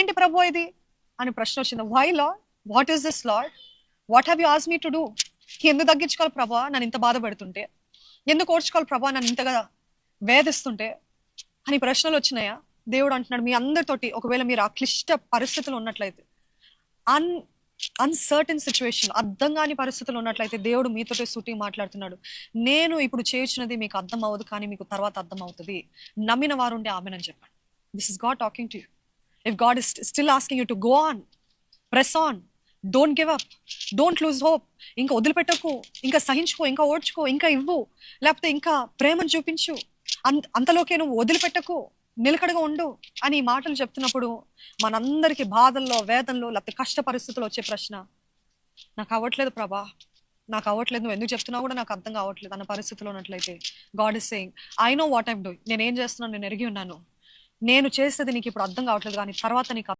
ఇదేంటి ప్రభు ఇది అని ప్రశ్న వచ్చింది. Why lord, what is this lord, what have you asked me to do? ఎందుకు తగ్గించుకోవాలి ప్రభా నన్ను ఇంత బాధ పెడుతుంటే, ఎందుకు ఓర్చుకోవాలి ప్రభా నన్ను ఇంతగా వేధిస్తుంటే అని ప్రశ్నలు వచ్చినాయా? దేవుడు అంటున్నాడు మీ అందరితోటి, ఒకవేళ మీరు ఆ క్లిష్ట పరిస్థితులు ఉన్నట్లయితే, అన్సర్టన్ సిచ్యువేషన్, అర్థం కాని పరిస్థితులు ఉన్నట్లయితే దేవుడు మీతో సూటిగా మాట్లాడుతున్నాడు. నేను ఇప్పుడు చేయించినది మీకు అర్థం అవ్వదు, కానీ మీకు తర్వాత అర్థం అవుతుంది. నమ్మిన వారు ఉండే ఆమెనని చెప్పండి. This is God talking to you. If God is still asking you to go on, press on, don't give up, don't lose hope. ఇంకా వదిలిపెట్టకు, ఇంకా సహించుకో, ఇంకా ఓడ్చుకో, ఇంకా ఇవ్వు, లేకపోతే ఇంకా ప్రేమను చూపించు, అంతలోకే నువ్వు వదిలిపెట్టకు, నిలకడగా ఉండు అని ఈ మాటలు చెప్తున్నప్పుడు మనందరికి బాధల్లో, వేదనలో, లేకపోతే కష్ట పరిస్థితుల్లో వచ్చే ప్రశ్న, నాకు అవ్వట్లేదు ప్రభా, నాకు అవ్వట్లేదు, నువ్వు ఎందుకు చెప్తున్నావు కూడా నాకు అర్థం కావట్లేదు అన్న పరిస్థితిలో ఉన్నట్లయితే God is saying I know what I'm doing. నేను ఏం చేస్తున్నాను నేను ఎరిగి ఉన్నాను. నేను చేసేది నీకు ఇప్పుడు అర్థం కావట్లేదు, కానీ తర్వాత నీకు